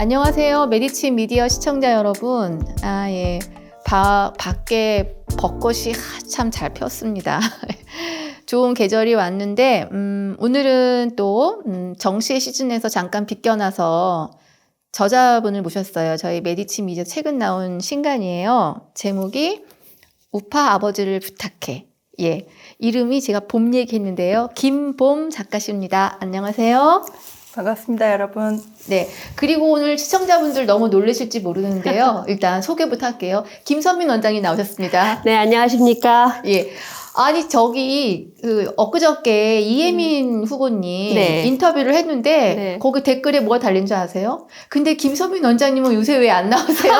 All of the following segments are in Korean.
안녕하세요. 메디치 미디어 시청자 여러분. 예. 밖에 벚꽃이 참 잘 폈습니다. 좋은 계절이 왔는데, 오늘은 또, 정시의 시즌에서 잠깐 비껴나서 저자분을 모셨어요. 저희 메디치 미디어 최근 나온 신간이에요. 제목이 우파 아버지를 부탁해. 예. 이름이 제가 봄 얘기했는데요. 김봄 작가십니다. 안녕하세요. 반갑습니다, 여러분. 네. 그리고 오늘 시청자분들 너무 놀라실지 모르는데요. 일단 소개부터 할게요. 김선민 원장님 나오셨습니다. 네, 안녕하십니까. 예. 아니, 엊그저께 이혜민 후보님 네. 인터뷰를 했는데, 네. 거기 댓글에 뭐가 달린 줄 아세요? 근데 김선민 원장님은 요새 왜 안 나오세요?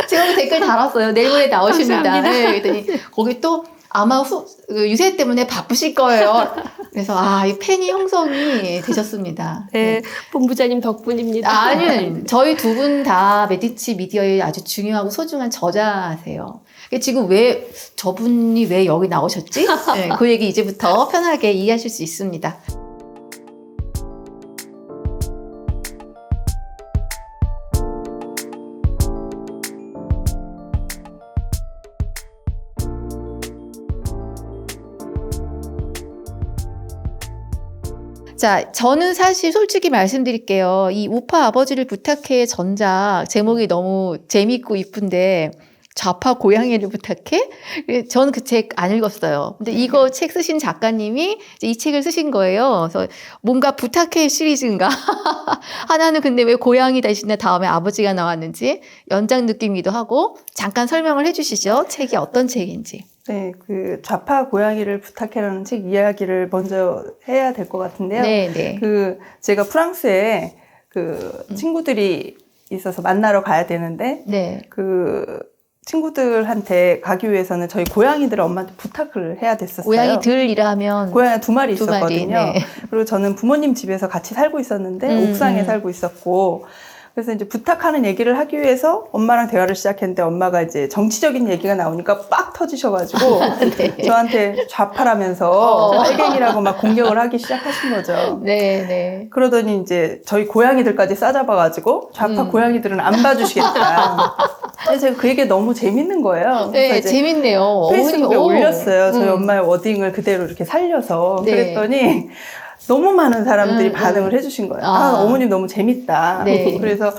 제가 그 댓글 달았어요. 내일 모레 나오십니다. 감사합니다. 네, 그랬더니, 거기 또 아마 유세 때문에 바쁘실 거예요. 그래서, 이 팬이 형성이 되셨습니다. 네, 본부장님 덕분입니다. 아니, 저희 두 분 다 메디치 미디어의 아주 중요하고 소중한 저자세요. 지금 저분이 왜 여기 나오셨지? 네, 그 얘기 이제부터 편하게 이해하실 수 있습니다. 자, 저는 사실 솔직히 말씀드릴게요. 이 우파 아버지를 부탁해 전작 제목이 너무 재밌고 이쁜데 좌파 고양이를 부탁해? 저는 그 책 안 읽었어요. 근데 이거 책 쓰신 작가님이 이제 이 책을 쓰신 거예요. 그래서 뭔가 부탁해 시리즈인가? 하나는 근데 왜 고양이 대신에 다음에 아버지가 나왔는지 연장 느낌이기도 하고 잠깐 설명을 해주시죠. 책이 어떤 책인지. 네, 그 좌파 고양이를 부탁해라는 책 이야기를 먼저 해야 될 것 같은데요. 네, 네. 제가 프랑스에 친구들이 있어서 만나러 가야 되는데, 네. 친구들한테 가기 위해서는 저희 고양이들을 엄마한테 부탁을 해야 됐었어요. 고양이들이라 하면 고양이가 두 마리 두 마리, 있었거든요. 네. 그리고 저는 부모님 집에서 같이 살고 있었는데 옥상에 살고 있었고, 그래서 이제 부탁하는 얘기를 하기 위해서 엄마랑 대화를 시작했는데 엄마가 이제 정치적인 얘기가 나오니까 빡 터지셔가지고 네. 저한테 좌파라면서 빨갱이라고 막 공격을 하기 시작하신 거죠. 네, 네. 그러더니 이제 저희 고양이들까지 싸잡아가지고 좌파 고양이들은 안 봐주시겠다. 그래서 제가 그 얘기가 너무 재밌는 거예요. 네, 그래서 이제 재밌네요. 페이스북에 어머니, 올렸어요. 저희 엄마의 워딩을 그대로 이렇게 살려서. 네. 그랬더니 너무 많은 사람들이 반응을 해주신 거예요. 어머님 너무 재밌다. 네. 그래서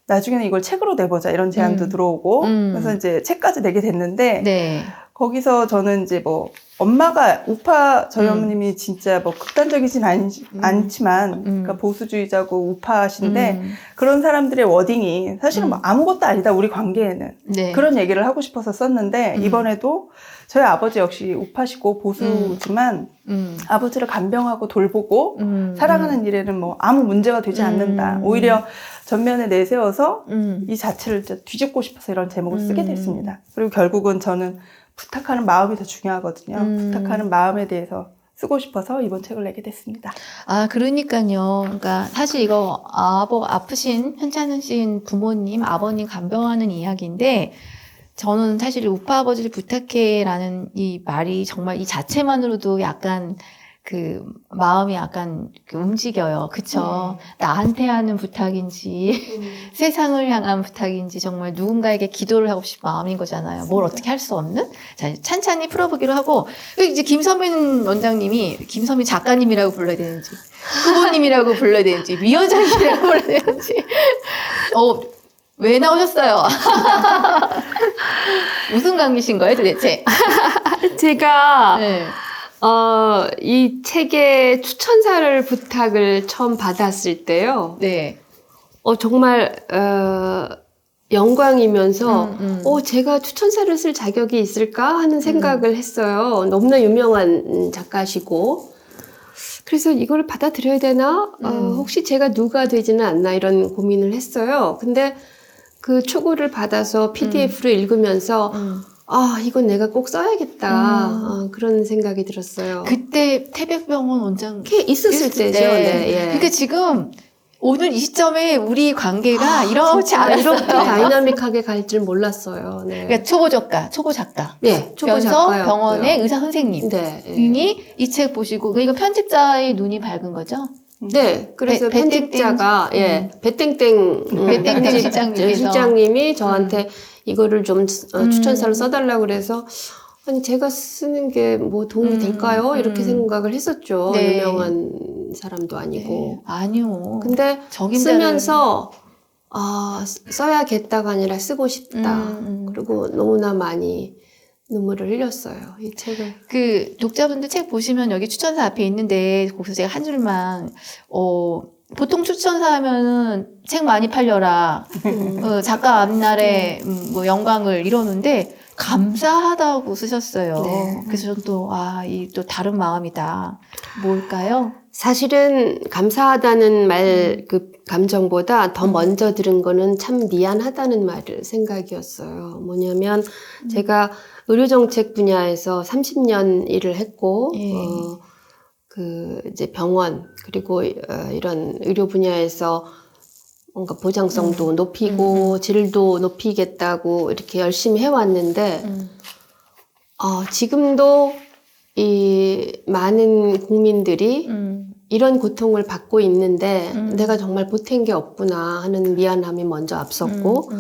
나중에는 이걸 책으로 내보자 이런 제안도 들어오고 그래서 이제 책까지 내게 됐는데 네. 거기서 저는 이제 엄마가 우파 저희 어머님이 진짜 극단적이진 않지만 그러니까 보수주의자고 우파신데 그런 사람들의 워딩이 사실은 아무것도 아니다 우리 관계에는 네. 그런 얘기를 하고 싶어서 썼는데 이번에도 저희 아버지 역시 우파시고 보수지만 아버지를 간병하고 돌보고 사랑하는 일에는 아무 문제가 되지 않는다. 오히려 전면에 내세워서 이 자체를 뒤집고 싶어서 이런 제목을 쓰게 됐습니다. 그리고 결국은 저는 부탁하는 마음이 더 중요하거든요. 부탁하는 마음에 대해서 쓰고 싶어서 이번 책을 내게 됐습니다. 그러니까요. 그러니까 사실 이거 아프신 현찮으신 부모님, 아버님 간병하는 이야기인데 저는 사실 우파 아버지를 부탁해라는 이 말이 정말 이 자체만으로도 약간 마음이 약간 움직여요. 그쵸? 나한테 하는 부탁인지, 세상을 향한 부탁인지, 정말 누군가에게 기도를 하고 싶은 마음인 거잖아요. 뭘 어떻게 할 수 없는? 자, 찬찬히 풀어보기로 하고, 이제 김선민 원장님이, 김선민 작가님이라고 불러야 되는지, 후보님이라고 불러야 되는지, 위원장님이라고 불러야 되는지, 왜 나오셨어요? 무슨 관계신 거예요, 도대체? 제가, 네. 이 책의 추천사를 부탁을 처음 받았을 때요. 네. 정말, 영광이면서, 제가 추천사를 쓸 자격이 있을까 하는 생각을 했어요. 너무나 유명한 작가시고. 그래서 이걸 받아들여야 되나? 혹시 제가 누가 되지는 않나? 이런 고민을 했어요. 근데 그 초고를 받아서 PDF로 읽으면서, 이건 내가 꼭 써야겠다. 그런 생각이 들었어요. 그때 태백병원 원장 있었을 때죠. 네, 예. 그러니까 지금 오늘 이 시점에 우리 관계가 이렇지 않았어요. 이렇게 다이나믹하게 갈 줄 몰랐어요. 네. 그러니까 초보 작가. 네, 초보 연서 작가였고요. 병원의 의사 선생님이 네. 이 책 보시고, 이거 편집자의 눈이 밝은 거죠? 네, 그래서 배땡땡. 편집자가 배땡땡 배땡땡 실장님께서. 실장님이 저한테 이거를 좀 추천사를 써달라고 그래서 아니 제가 쓰는 게 뭐 도움이 될까요? 이렇게 생각을 했었죠. 네. 유명한 사람도 아니고. 네. 아니요. 근데 적임자를- 쓰면서 써야겠다가 아니라 쓰고 싶다. 그리고 너무나 많이 눈물을 흘렸어요. 이 책을. 그 독자분들 책 보시면 여기 추천사 앞에 있는데 거기서 제가 한 줄만 보통 추천사 하면은 책 많이 팔려라 작가 앞날에 뭐 영광을 이러는데 감사하다고 쓰셨어요. 네. 그래서 저는 또 이 또 다른 마음이다. 뭘까요? 사실은 감사하다는 말 그 감정보다 더 먼저 들은 거는 참 미안하다는 말을 생각이었어요. 뭐냐면 제가 의료정책 분야에서 30년 일을 했고 예. 그 이제 병원 그리고 이런 의료 분야에서 뭔가 보장성도 높이고 질도 높이겠다고 이렇게 열심히 해왔는데 지금도 이 많은 국민들이 이런 고통을 받고 있는데 내가 정말 보탠 게 없구나 하는 미안함이 먼저 앞섰고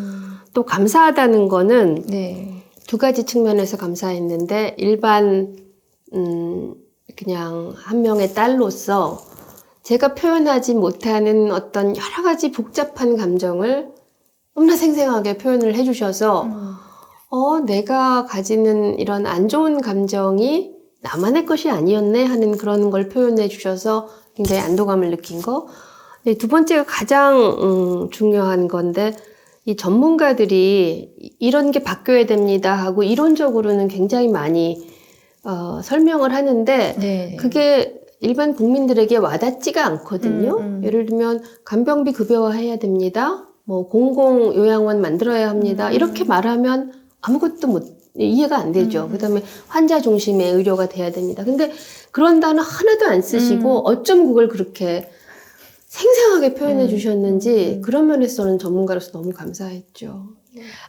또 감사하다는 거는 네. 두 가지 측면에서 감사했는데 일반 그냥 한 명의 딸로서 제가 표현하지 못하는 어떤 여러 가지 복잡한 감정을 너무나 생생하게 표현을 해주셔서 내가 가지는 이런 안 좋은 감정이 나만의 것이 아니었네 하는 그런 걸 표현해 주셔서 굉장히 안도감을 느낀 거. 두 번째가 가장 중요한 건데 이 전문가들이 이런 게 바뀌어야 됩니다 하고 이론적으로는 굉장히 많이 설명을 하는데 네. 그게 일반 국민들에게 와닿지가 않거든요. 예를 들면 간병비 급여화해야 됩니다. 뭐 공공 요양원 만들어야 합니다. 이렇게 말하면 아무것도 이해가 안 되죠. 그다음에 환자 중심의 의료가 돼야 됩니다. 근데 그런 단어 하나도 안 쓰시고 어쩜 그걸 그렇게 생생하게 표현해 주셨는지 그런 면에서는 전문가로서 너무 감사했죠.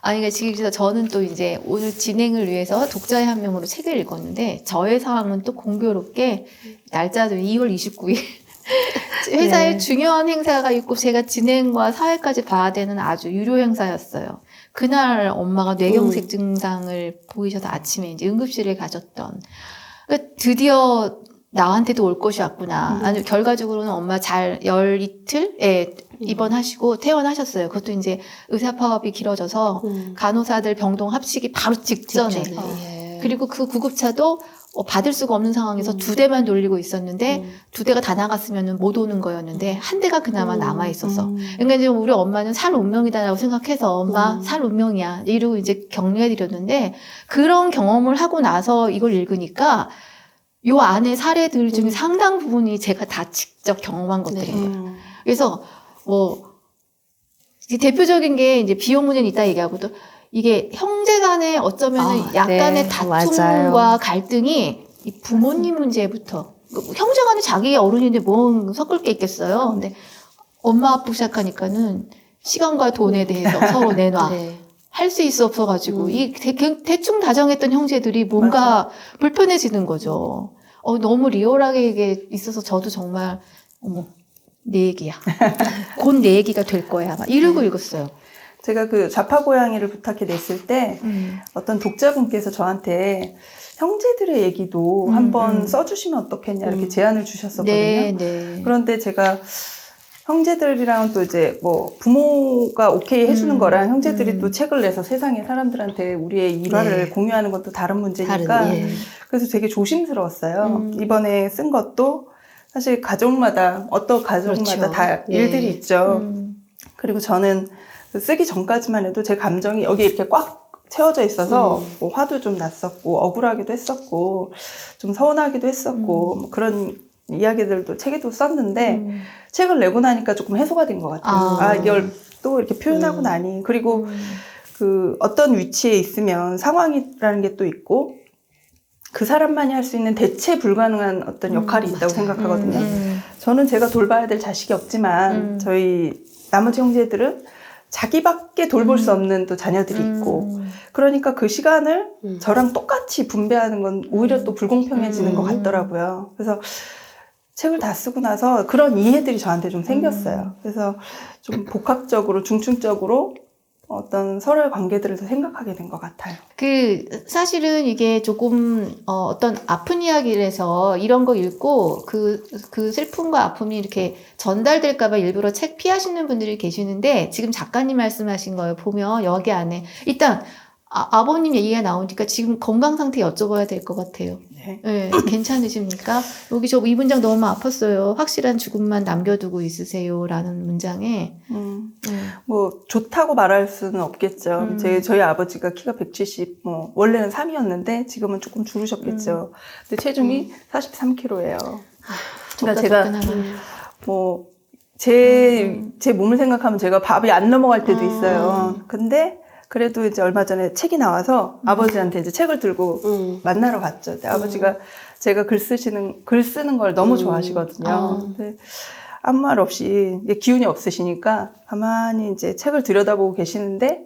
그러니까 지금 저는 또 이제 오늘 진행을 위해서 독자의 한 명으로 책을 읽었는데 저의 상황은 또 공교롭게 날짜도 2월 29일 회사에 네. 중요한 행사가 있고 제가 진행과 사회까지 봐야 되는 아주 유료 행사였어요. 그날 엄마가 뇌경색 증상을 보이셔서 아침에 이제 응급실에 가셨던. 그러니까 드디어 나한테도 올 것이 왔구나. 아니, 결과적으로는 엄마 잘 열 이틀에 입원하시고 퇴원하셨어요. 그것도 이제 의사 파업이 길어져서 간호사들 병동 합치기 바로 직전에. 예. 그리고 그 구급차도 받을 수가 없는 상황에서 2대만 돌리고 있었는데 2대가 다 나갔으면 못 오는 거였는데 한 대가 그나마 남아 있어서. 그러니까 이제 우리 엄마는 살 운명이다라고 생각해서 엄마 살 운명이야 이러고 이제 격려해드렸는데 그런 경험을 하고 나서 이걸 읽으니까 요 안에 사례들 중에 상당 부분이 제가 다 직접 경험한 것들이에요. 그래서 대표적인 게 이제 비용 문제는 이따 얘기하고도 이게 형제간에 어쩌면은 약간의 네, 다툼과 맞아요. 갈등이 이 부모님 문제부터 형제간에 자기 어른인데 뭐 섞을 게 있겠어요. 근데 엄마 아프기 시작하니까는 시간과 돈에 대해서 서로 내놔. 네. 할 수 있어 없어가지고 이 대충 다정했던 형제들이 뭔가 불편해지는 거죠. 너무 리얼하게 이게 있어서 저도 정말 내 얘기야. 곧 내 얘기가 될 거야. 막 이러고 읽었어요. 제가 그 좌파 고양이를 부탁해 냈을 때 어떤 독자분께서 저한테 형제들의 얘기도 한번 써주시면 어떻겠냐 이렇게 제안을 주셨었거든요. 네. 그런데 제가 형제들이랑 또 이제 뭐 부모가 오케이 해주는 거랑 형제들이 또 책을 내서 세상에 사람들한테 우리의 일화를 공유하는 것도 다른 문제니까 그래서 되게 조심스러웠어요. 이번에 쓴 것도 사실 가족마다 어떤 가족마다 그렇죠. 다 일들이 있죠. 그리고 저는 쓰기 전까지만 해도 제 감정이 여기 이렇게 꽉 채워져 있어서 뭐 화도 좀 났었고 억울하기도 했었고 좀 서운하기도 했었고 뭐 그런 이야기들도 책에도 썼는데 책을 내고 나니까 조금 해소가 된 것 같아요. 이걸 또 이렇게 표현하고 나니 그리고 그 어떤 위치에 있으면 상황이라는 게 또 있고 그 사람만이 할 수 있는 대체 불가능한 어떤 역할이 있다고 생각하거든요. 저는 제가 돌봐야 될 자식이 없지만 저희 나머지 형제들은 자기밖에 돌볼 수 없는 또 자녀들이 있고 그러니까 그 시간을 저랑 똑같이 분배하는 건 오히려 또 불공평해지는 것 같더라고요. 그래서 책을 다 쓰고 나서 그런 이해들이 저한테 좀 생겼어요. 그래서 좀 복합적으로, 중층적으로 어떤 서로의 관계들을 더 생각하게 된 것 같아요. 사실은 이게 조금, 어떤 아픈 이야기를 해서 이런 거 읽고 그 슬픔과 아픔이 이렇게 전달될까봐 일부러 책 피하시는 분들이 계시는데 지금 작가님 말씀하신 거에 보면 여기 안에 일단 아버님 얘기가 나오니까 지금 건강 상태 여쭤봐야 될 것 같아요. 네. 네, 괜찮으십니까? 여기 이 문장 너무 아팠어요. 확실한 죽음만 남겨두고 있으세요. 라는 문장에. 뭐 좋다고 말할 수는 없겠죠. 저희 아버지가 키가 170, 원래는 3이었는데 지금은 조금 줄으셨겠죠. 근데 체중이 43kg예요. 그러니까 제가 뭐 제 몸을 생각하면 제가 밥이 안 넘어갈 때도 있어요. 근데 그래도 이제 얼마 전에 책이 나와서 아버지한테 이제 책을 들고 만나러 갔죠. 근데 아버지가 제가 글 쓰는 걸 너무 좋아하시거든요. 근데 아무 말 없이 기운이 없으시니까 가만히 이제 책을 들여다보고 계시는데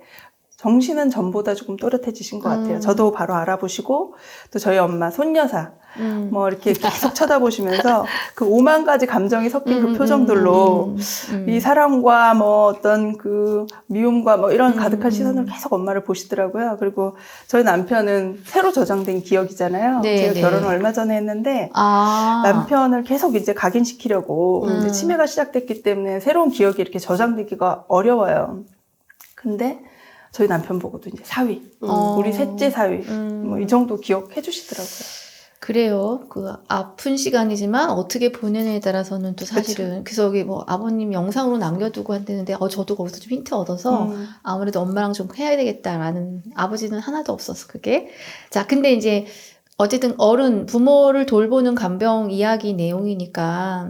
정신은 전보다 조금 또렷해지신 것 같아요. 저도 바로 알아보시고 또 저희 엄마 손여사 뭐 이렇게 계속 쳐다보시면서 그 5만 가지 감정이 섞인 그 표정들로 이 사랑과 뭐 어떤 그 미움과 뭐 이런 가득한 시선으로 계속 엄마를 보시더라고요. 그리고 저희 남편은 새로 저장된 기억이잖아요. 네, 제가 네. 결혼을 얼마 전에 했는데 남편을 계속 이제 각인시키려고 이제 치매가 시작됐기 때문에 새로운 기억이 이렇게 저장되기가 어려워요. 근데 저희 남편 보고도 이제 사위, 우리 셋째 사위, 뭐 이 정도 기억해 주시더라고요. 그래요. 그 아픈 시간이지만 어떻게 보내냐에 따라서는 또 사실은 그래서 여기 뭐 아버님 영상으로 남겨두고 한다는데 저도 거기서 좀 힌트 얻어서 아무래도 엄마랑 좀 해야 되겠다라는 아버지는 하나도 없었어 그게. 자 근데 이제 어쨌든 부모를 돌보는 간병 이야기 내용이니까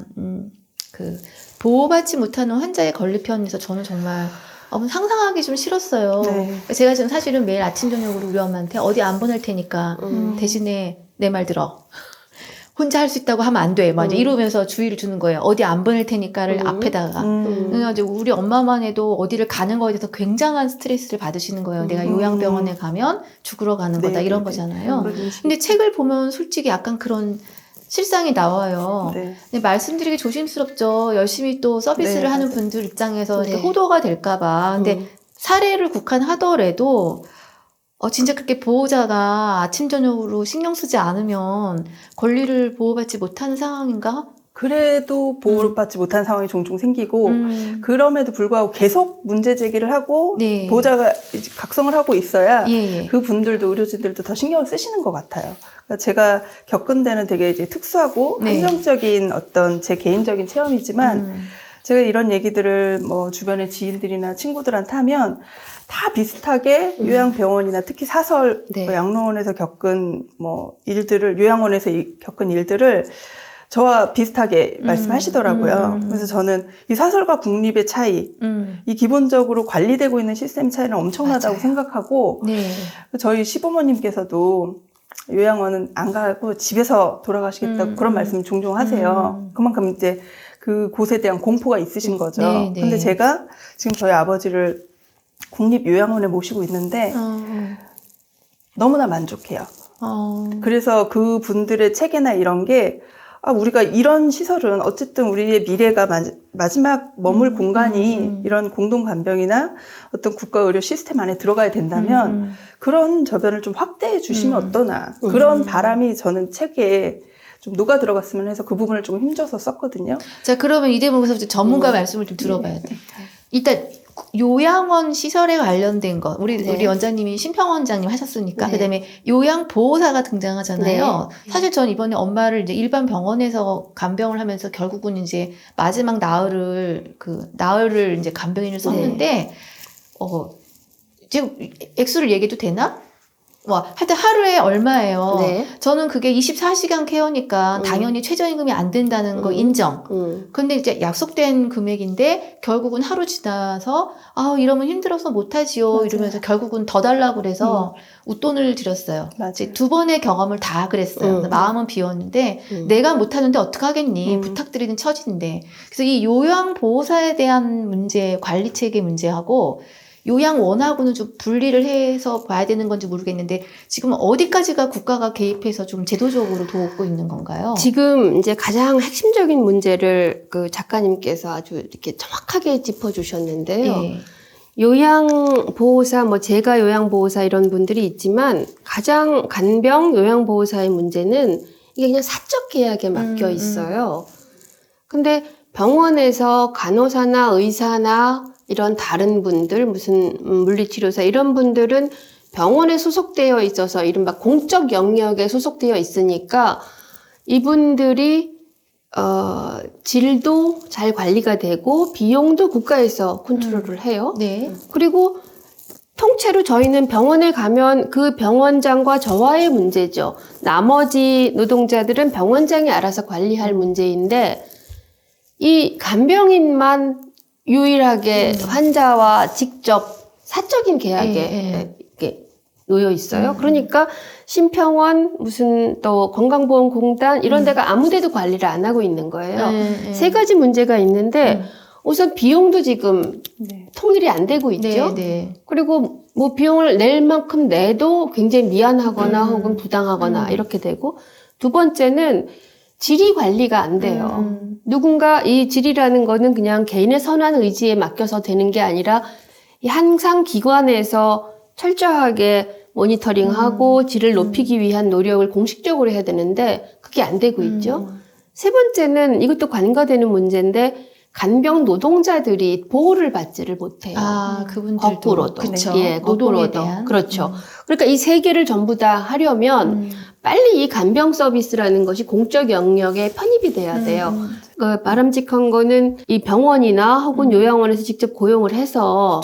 그 보호받지 못하는 환자의 권리편에서 저는 정말 상상하기 좀 싫었어요. 네. 제가 지금 사실은 매일 아침 저녁으로 우리 엄마한테 어디 안 보낼 테니까 대신에 내 말 들어. 혼자 할 수 있다고 하면 안 돼. 막 이제 이러면서 주의를 주는 거예요. 어디 안 보낼 테니까를 앞에다가. 그래가지고 우리 엄마만 해도 어디를 가는 거에 대해서 굉장한 스트레스를 받으시는 거예요. 내가 요양병원에 가면 죽으러 가는 거다. 네, 이런 네, 거잖아요. 네. 근데 책을 보면 솔직히 약간 그런 실상이 나와요. 네. 근데 말씀드리기 조심스럽죠. 열심히 또 서비스를 네, 하는 맞아요. 분들 입장에서 네. 이렇게 호도가 될까봐. 근데 사례를 국한하더라도 진짜 그렇게 보호자가 아침 저녁으로 신경 쓰지 않으면 권리를 보호받지 못하는 상황인가? 그래도 보호를 받지 못한 상황이 종종 생기고 그럼에도 불구하고 계속 문제 제기를 하고 네. 보호자가 이제 각성을 하고 있어야 예. 그 분들도 의료진들도 더 신경을 쓰시는 것 같아요. 그러니까 제가 겪은 데는 되게 이제 특수하고 네. 한정적인 어떤 제 개인적인 체험이지만 제가 이런 얘기들을 뭐 주변의 지인들이나 친구들한테 하면 다 비슷하게 요양병원이나 특히 사설 네. 뭐 양로원에서 겪은 뭐 일들을 요양원에서 겪은 일들을 저와 비슷하게 말씀하시더라고요. 그래서 저는 이 사설과 국립의 차이, 이 기본적으로 관리되고 있는 시스템 차이는 엄청나다고 맞아요. 생각하고 네. 저희 시부모님께서도 요양원은 안 가고 집에서 돌아가시겠다고 그런 말씀 종종 하세요. 그만큼 이제 그 곳에 대한 공포가 있으신 거죠. 네, 네. 근데 제가 지금 저희 아버지를 국립요양원에 모시고 있는데 너무나 만족해요. 그래서 그 분들의 체계나 이런 게 우리가 이런 시설은 어쨌든 우리의 미래가 마지막 머물 공간이 이런 공동간병이나 어떤 국가의료 시스템 안에 들어가야 된다면 그런 저변을 좀 확대해 주시면 어떠나 그런 바람이 저는 책에 좀 녹아 들어갔으면 해서 그 부분을 좀 힘줘서 썼거든요. 자, 그러면 이 대목에서 전문가 말씀을 좀 들어봐야 돼. 일단 요양원 시설에 관련된 거 우리 원장님이 심평원장님 하셨으니까 네. 그다음에 요양보호사가 등장하잖아요. 네. 사실 전 이번에 엄마를 이제 일반 병원에서 간병을 하면서 결국은 이제 마지막 나흘을 이제 간병인을 썼는데 지금 액수를 얘기해도 되나? 하여튼 하루에 얼마예요? 네. 저는 그게 24시간 케어니까 당연히 최저임금이 안 된다는 거 인정. 근데 이제 약속된 금액인데 결국은 하루 지나서 이러면 힘들어서 못하지요. 맞아요. 이러면서 결국은 더 달라고 그래서 웃돈을 드렸어요. 맞아요. 이제 두 번의 경험을 다 그랬어요. 마음은 비웠는데 내가 못하는데 어떡하겠니? 부탁드리는 처지인데. 그래서 이 요양보호사에 대한 문제, 관리체계 문제하고 요양원하고는 좀 분리를 해서 봐야 되는 건지 모르겠는데 지금 어디까지가 국가가 개입해서 좀 제도적으로 도우고 있는 건가요? 지금 이제 가장 핵심적인 문제를 그 작가님께서 아주 이렇게 정확하게 짚어주셨는데요. 예. 요양보호사, 뭐 제가 요양보호사 이런 분들이 있지만 가장 간병 요양보호사의 문제는 이게 그냥 사적 계약에 맡겨 있어요. 근데 병원에서 간호사나 의사나 이런 다른 분들, 무슨 물리치료사 이런 분들은 병원에 소속되어 있어서 이른바 공적 영역에 소속되어 있으니까 이분들이 질도 잘 관리가 되고 비용도 국가에서 컨트롤을 해요. 네. 그리고 통째로 저희는 병원에 가면 그 병원장과 저와의 문제죠. 나머지 노동자들은 병원장이 알아서 관리할 문제인데 이 간병인만 유일하게 환자와 직접 사적인 계약에 이렇게 놓여 있어요. 그러니까 심평원 무슨 또 건강보험공단 이런 데가 아무 데도 관리를 안 하고 있는 거예요. 세 가지 문제가 있는데 우선 비용도 지금 통일이 안 되고 있죠. 그리고 뭐 비용을 낼 만큼 내도 굉장히 미안하거나 혹은 부당하거나 이렇게 되고 두 번째는 질이 관리가 안 돼요. 누군가 이 질이라는 거는 그냥 개인의 선한 의지에 맡겨서 되는 게 아니라 항상 기관에서 철저하게 모니터링하고 질을 높이기 위한 노력을 공식적으로 해야 되는데 그게 안 되고 있죠. 세 번째는 이것도 관과되는 문제인데 간병 노동자들이 보호를 받지를 못해요. 아, 그분들도. 거꾸로도. 그쵸. 예, 노동에 거꾸로도. 대한. 그렇죠. 그러니까 이 세 개를 전부 다 하려면 빨리 이 간병 서비스라는 것이 공적 영역에 편입이 돼야 돼요. 바람직한 거는 이 병원이나 혹은 요양원에서 직접 고용을 해서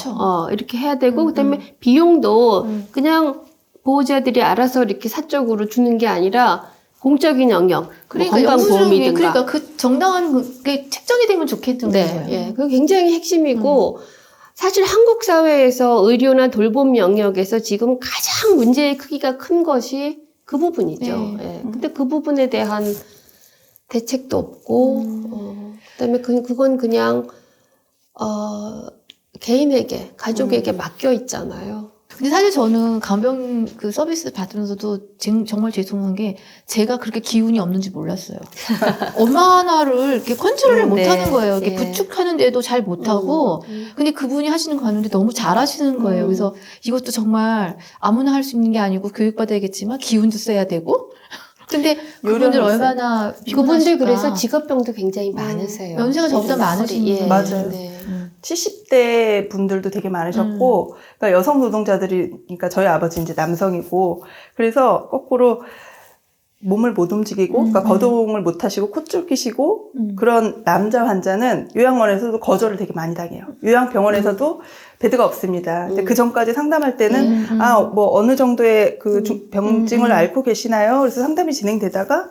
이렇게 해야 되고 그다음에 비용도 그냥 보호자들이 알아서 이렇게 사적으로 주는 게 아니라 공적인 영역, 그러니까 뭐 건강보험이든가. 그러니까 그 정당한 게 책정이 되면 좋겠던 거예요. 예, 그게 굉장히 핵심이고 사실 한국 사회에서 의료나 돌봄 영역에서 지금 가장 문제의 크기가 큰 것이 그 부분이죠. 예. 근데 그 부분에 대한 대책도 없고, 그다음에 그건 그냥 개인에게, 가족에게 맡겨 있잖아요. 근데 사실 저는 간병 그 서비스 받으면서도 정말 죄송한 게 제가 그렇게 기운이 없는지 몰랐어요. 엄마 하나를 이렇게 컨트롤을 못 하는 거예요. 이렇게 부축하는데도 잘 못하고. 근데 그분이 하시는 거 봤는데 너무 잘하시는 거예요. 그래서 이것도 정말 아무나 할 수 있는 게 아니고 교육받아야겠지만 기운도 써야 되고. 근데 그분들 얼마나 그분들 그래서 직업병도 굉장히 많으세요. 연세가 저보다 많으신 예. 맞아요. 네. 70대 분들도 되게 많으셨고, 그러니까 여성 노동자들이, 그러니까 저희 아버지 이제 남성이고, 그래서 거꾸로 몸을 못 움직이고, 그러니까 거동을 못 하시고, 콧줄 끼시고, 그런 남자 환자는 요양원에서도 거절을 되게 많이 당해요. 요양병원에서도 베드가 없습니다. 근데 그 전까지 상담할 때는, 뭐 어느 정도의 그 병증을 앓고 계시나요? 그래서 상담이 진행되다가,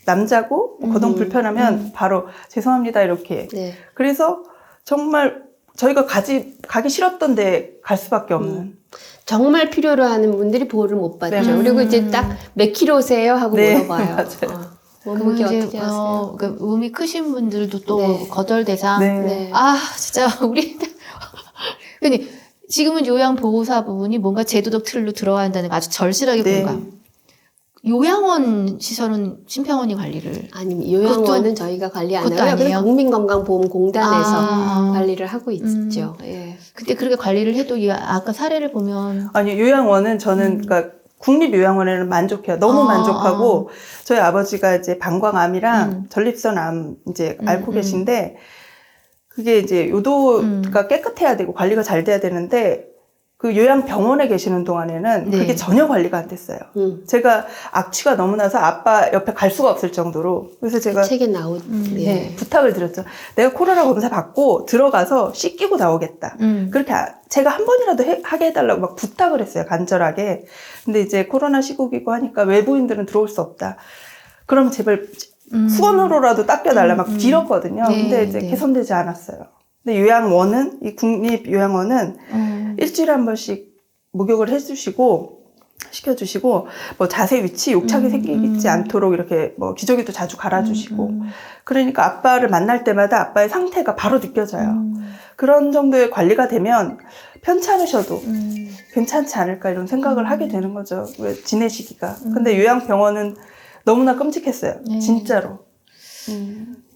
남자고, 거동 불편하면 바로 죄송합니다, 이렇게. 네. 그래서 정말 저희가 가기 싫었던데 갈 수밖에 없는. 정말 필요로 하는 분들이 보호를 못 받죠. 네. 그리고 이제 딱 몇 킬로세요? 하고 네, 물어봐요. 맞아요. 몸무게 어떻게 하세요? 그 몸이 크신 분들도 또 네. 거절 대상. 네. 네. 아, 진짜 우리 근데 지금은 요양보호사 부분이 뭔가 제도적 틀로 들어야 한다는 거 아주 절실하게 네. 공감. 요양원 시설은 심평원이 관리를. 아니, 요양원은 저희가 관리 안 그것도 하고요. 아니에요? 그래서 국민건강보험공단에서 아. 관리를 하고 있죠. 예. 근데 그렇게 관리를 해도 아까 사례를 보면 아니, 요양원은 저는, 그러니까 국립요양원에는 만족해요. 너무 만족하고, 저희 아버지가 이제 방광암이랑 전립선암 이제 앓고 계신데, 그게 이제 요도가 깨끗해야 되고 관리가 잘 돼야 되는데, 그 요양병원에 계시는 동안에는 네. 그게 전혀 관리가 안 됐어요. 제가 악취가 너무 나서 아빠 옆에 갈 수가 없을 정도로. 그래서 제가 책에 나온. 네, 부탁을 드렸죠. 내가 코로나 검사 받고 들어가서 씻기고 나오겠다. 그렇게 제가 한 번이라도 하게 해달라고 막 부탁을 했어요. 간절하게. 근데 이제 코로나 시국이고 하니까 외부인들은 들어올 수 없다. 그럼 제발 수건으로라도 닦여달라 막 빌었거든요. 네, 근데 이제 네. 개선되지 않았어요. 근데 요양원은, 이 국립요양원은 일주일에 한 번씩 목욕을 해주시고, 시켜주시고 뭐 자세 위치 욕착이 생기지 않도록 이렇게 뭐 기저귀도 자주 갈아주시고 그러니까 아빠를 만날 때마다 아빠의 상태가 바로 느껴져요. 그런 정도의 관리가 되면 편찮으셔도 괜찮지 않을까 이런 생각을 하게 되는 거죠. 왜 지내시기가. 근데 요양병원은 너무나 끔찍했어요. 네. 진짜로.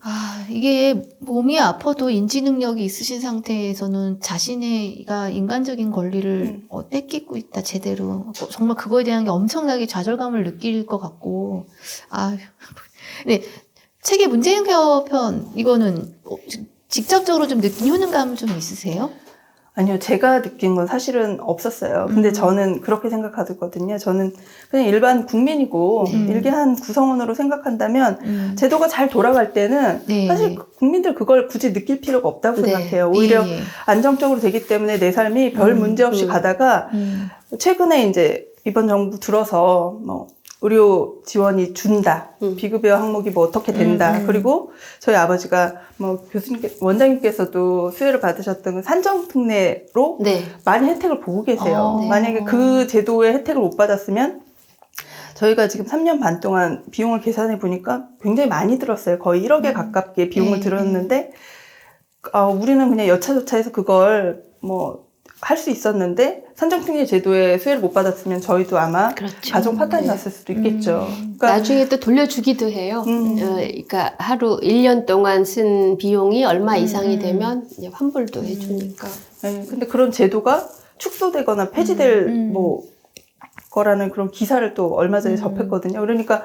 아, 이게 몸이 아파도 인지 능력이 있으신 상태에서는 자신의가 인간적인 권리를 뺏기고 있다, 제대로. 정말 그거에 대한 게 엄청나게 좌절감을 느낄 것 같고. 아, 네. 책의 문재인 케어 편, 이거는 직접적으로 좀 느낀 효능감은 좀 있으세요? 아니요, 제가 느낀 건 사실은 없었어요. 근데 저는 그렇게 생각하거든요. 저는 그냥 일반 국민이고 일개 한 구성원으로 생각한다면 제도가 잘 돌아갈 때는 네. 사실 국민들 그걸 굳이 느낄 필요가 없다고 네. 생각해요. 오히려 예, 예. 안정적으로 되기 때문에 내 삶이 별 문제 없이 가다가 최근에 이제 이번 정부 들어서 뭐 의료 지원이 준다. 비급여 항목이 뭐 어떻게 된다. 그리고 저희 아버지가 뭐 원장님께서도 수혜를 받으셨던 그 산정특례로 네. 많이 혜택을 보고 계세요. 네. 만약에 그 제도의 혜택을 못 받았으면 저희가 지금 3년 반 동안 비용을 계산해 보니까 굉장히 많이 들었어요. 거의 1억에 가깝게 비용을 네, 들었는데 우리는 그냥 여차저차해서 그걸 뭐 할 수 있었는데 산정특례 제도에 수혜를 못 받았으면 저희도 아마 그렇죠. 가정 파탄이 네. 났을 수도 있겠죠. 그러니까 나중에 또 돌려주기도 해요. 그러니까 하루 1년 동안 쓴 비용이 얼마 이상이 되면 이제 환불도 해주니까. 네, 근데 그런 제도가 축소되거나 폐지될 뭐 거라는 그런 기사를 또 얼마 전에 접했거든요. 그러니까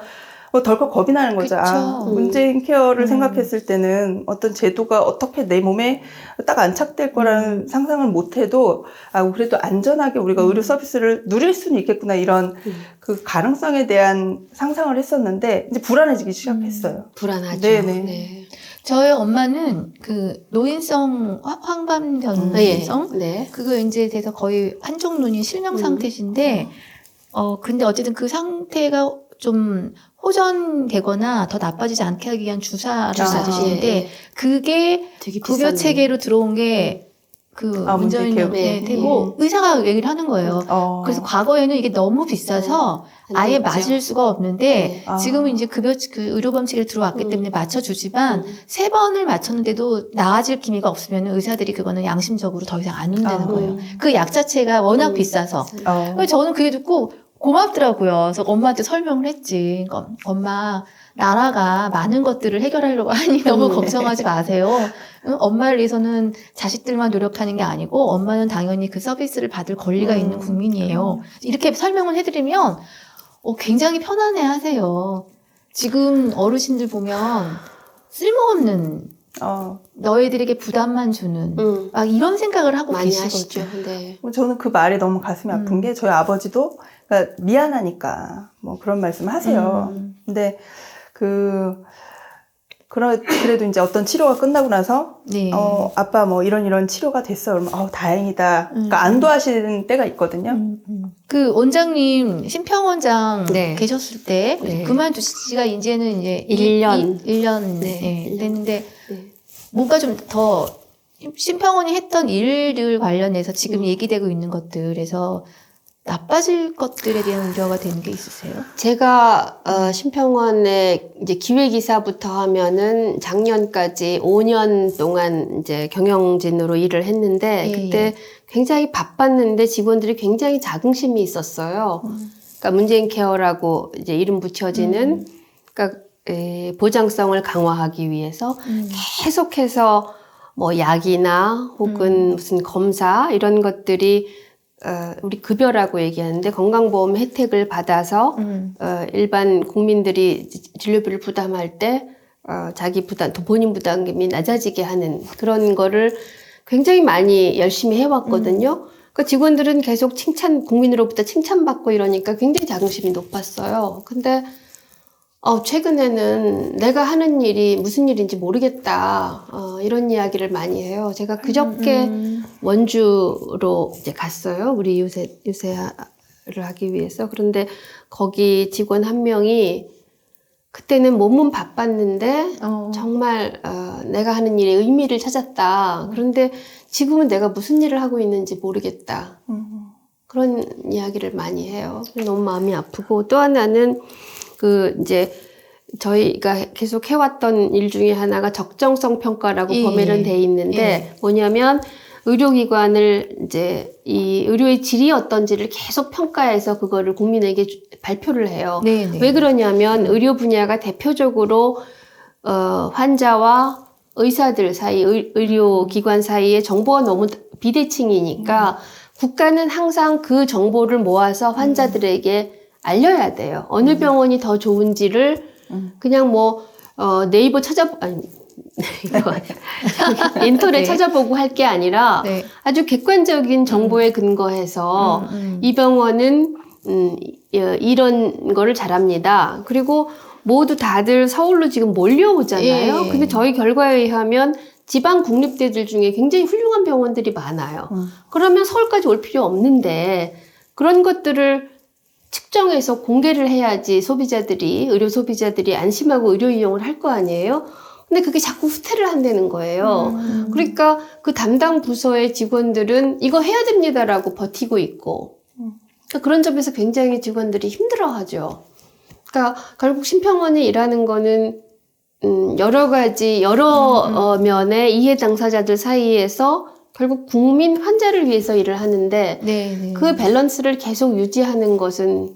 뭐 덜컥 겁이 나는 거죠. 아, 그쵸. 문재인 케어를 생각했을 때는 어떤 제도가 어떻게 내 몸에 딱 안착될 거라는 상상을 못 해도 그래도 안전하게 우리가 의료 서비스를 누릴 수는 있겠구나 이런 그 가능성에 대한 상상을 했었는데 이제 불안해지기 시작했어요. 불안하죠. 네네. 네. 저희 엄마는 그 노인성 황반변성 네. 그거 이제 돼서 거의 한쪽 눈이 실명 상태신데 근데 어쨌든 그 상태가 좀 호전되거나 더 나빠지지 않게 하기 위한 주사를 맞으시는데 예, 예. 그게 되게 급여 비싼 체계로 들어온 게 그 문재인 케어. 문재인 네. 되고 의사가 얘기를 하는 거예요. 그래서 과거에는 이게 너무 비싸서 안 아예 됐죠. 맞을 수가 없는데 네. 지금은 이제 그 의료보험 체계로 들어왔기 때문에 맞춰주지만 3번을 맞췄는데도 나아질 기미가 없으면 의사들이 그거는 양심적으로 더 이상 안 준다는 거예요. 그 약 자체가 워낙 비싸서. 그래서 저는 그게 듣고 고맙더라고요. 그래서 엄마한테 설명을 했지. 그러니까 엄마, 나라가 많은 것들을 해결하려고 하니 너무 걱정하지 마세요. 엄마를 위해서는 자식들만 노력하는 게 아니고 엄마는 당연히 그 서비스를 받을 권리가 있는 국민이에요. 이렇게 설명을 해드리면 굉장히 편안해 하세요. 지금 어르신들 보면 쓸모없는 너희들에게 부담만 주는 막 이런 생각을 하고 많이 계시거든요. 하시죠. 네. 저는 그 말이 너무 가슴이 아픈 게 저희 아버지도 그러니까 미안하니까 뭐 그런 말씀 하세요. 근데 그래도 이제 어떤 치료가 끝나고 나서 네. 아빠 뭐 이런 치료가 됐어. 그러면 다행이다. 그러니까 안도하시는 때가 있거든요. 그 원장님 심평원장 네. 계셨을 때 네. 그만두시지가 이제는 이제 1년. 1년 네. 됐는데 네. 뭔가 좀 더 심평원이 했던 일들 관련해서 지금 얘기되고 있는 것들에서 나빠질 것들에 대한 우려가 되는 게 있으세요? 제가 심평원의 이제 기획이사부터 하면은 작년까지 5년 동안 이제 경영진으로 일을 했는데 그때 굉장히 바빴는데 직원들이 굉장히 자긍심이 있었어요. 그러니까 문재인 케어라고 이제 이름 붙여지는 그러니까 보장성을 강화하기 위해서 계속해서 뭐 약이나 혹은 무슨 검사 이런 것들이 우리 급여라고 얘기하는데 건강보험 혜택을 받아서 일반 국민들이 진료비를 부담할 때 자기 부담, 본인 부담금이 낮아지게 하는 그런 거를 굉장히 많이 열심히 해왔거든요. 그러니까 직원들은 계속 국민으로부터 칭찬받고 이러니까 굉장히 자긍심이 높았어요. 근데 최근에는 내가 하는 일이 무슨 일인지 모르겠다. 이런 이야기를 많이 해요. 제가 그저께 원주로 이제 갔어요. 우리 유세를 하기 위해서. 그런데 거기 직원 한 명이 그때는 몸은 바빴는데 정말 내가 하는 일에 의미를 찾았다. 그런데 지금은 내가 무슨 일을 하고 있는지 모르겠다. 그런 이야기를 많이 해요. 너무 마음이 아프고 또 하나는 이제 저희가 계속 해왔던 일 중에 하나가 적정성 평가라고 예. 범위는 돼 있는데 예. 뭐냐면 의료기관을 이제 이 의료의 질이 어떤지를 계속 평가해서 그거를 국민에게 발표를 해요. 네네. 왜 그러냐면 의료 분야가 대표적으로 환자와 의사들 사이, 의료기관 사이에 정보가 너무 비대칭이니까 국가는 항상 그 정보를 모아서 환자들에게 알려야 돼요. 어느 병원이 더 좋은지를 그냥 네이버 인터넷 찾아보고 할 게 아니라 네. 아주 객관적인 정보에 근거해서 이 병원은 이런 거를 잘합니다. 그리고 모두 다들 서울로 지금 몰려오잖아요. 예. 근데 저희 결과에 의하면 지방 국립대들 중에 굉장히 훌륭한 병원들이 많아요. 그러면 서울까지 올 필요 없는데 그런 것들을 측정해서 공개를 해야지 의료 소비자들이 안심하고 의료 이용을 할 거 아니에요? 근데 그게 자꾸 후퇴를 한다는 거예요. 그러니까 그 담당 부서의 직원들은 이거 해야 됩니다라고 버티고 있고 그러니까 그런 점에서 굉장히 직원들이 힘들어하죠. 그러니까 결국 심평원이 일하는 거는 여러 면의 이해 당사자들 사이에서 결국 국민 환자를 위해서 일을 하는데 네네. 그 밸런스를 계속 유지하는 것은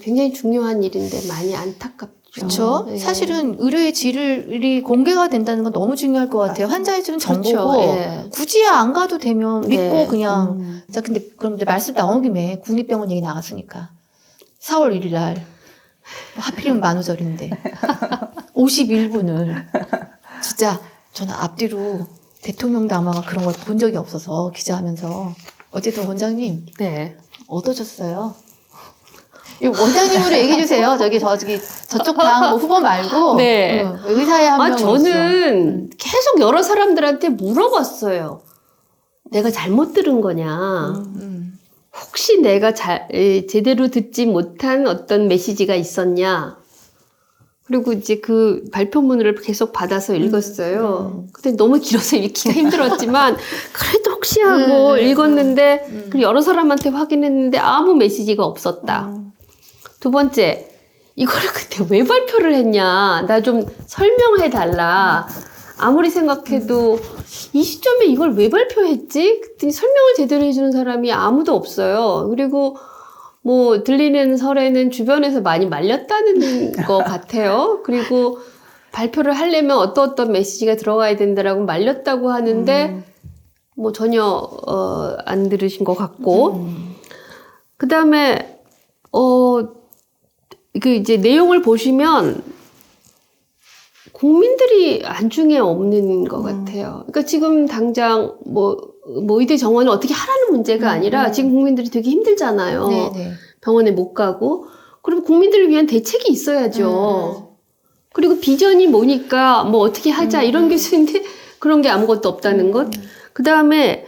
굉장히 중요한 일인데 많이 안타깝죠. 그렇죠. 예. 사실은 의료의 질이 공개가 된다는 건 너무 중요할 것 같아요. 환자의 질은 정보고 그렇죠. 예. 굳이 안 가도 되면 믿고 네. 그냥 자 근데 그럼 이제 말씀 나온 김에 국립병원 얘기 나갔으니까 4월 1일 날 하필이면 만우절인데 51분을 진짜 저는 앞뒤로 대통령 담화가 그런 걸 본 적이 없어서 기자하면서 어쨌든 원장님 네. 얻어졌어요. 원장님으로 얘기해 주세요. 저쪽 당 후보 말고 네. 의사의 한 명으로서. 저는 계속 여러 사람들한테 물어봤어요. 내가 잘못 들은 거냐? 혹시 내가 제대로 듣지 못한 어떤 메시지가 있었냐? 그리고 이제 그 발표문을 계속 받아서 읽었어요. 근데 너무 길어서 읽기가 힘들었지만 그래도 혹시 하고 읽었는데 그리고 여러 사람한테 확인했는데 아무 메시지가 없었다. 두 번째, 이거를 그때 왜 발표를 했냐? 나 좀 설명해 달라. 아무리 생각해도 이 시점에 이걸 왜 발표했지? 그때 설명을 제대로 해주는 사람이 아무도 없어요. 그리고 들리는 설에는 주변에서 많이 말렸다는 것 같아요. 그리고 발표를 하려면 어떤 메시지가 들어가야 된다라고 말렸다고 하는데 전혀 안 들으신 것 같고 그 다음에 이제 내용을 보시면 국민들이 안중에 없는 것 같아요. 그러니까 지금 당장 의대 정원을 어떻게 하라는 문제가 아니라 지금 국민들이 되게 힘들잖아요. 네네. 병원에 못 가고. 그럼 국민들을 위한 대책이 있어야죠. 그리고 비전이 뭐니까 어떻게 하자 이런 게 있는데 그런 게 아무것도 없다는 것. 그 다음에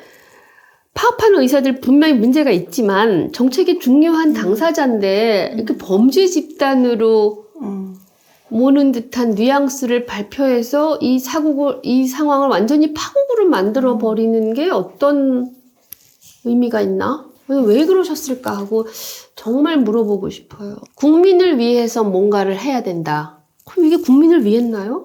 파업하는 의사들 분명히 문제가 있지만 정책의 중요한 당사자인데 이렇게 범죄 집단으로 모는 듯한 뉘앙스를 발표해서 이 상황을 완전히 파국으로 만들어 버리는 게 어떤 의미가 있나? 왜 그러셨을까 하고 정말 물어보고 싶어요. 국민을 위해서 뭔가를 해야 된다. 그럼 이게 국민을 위했나요?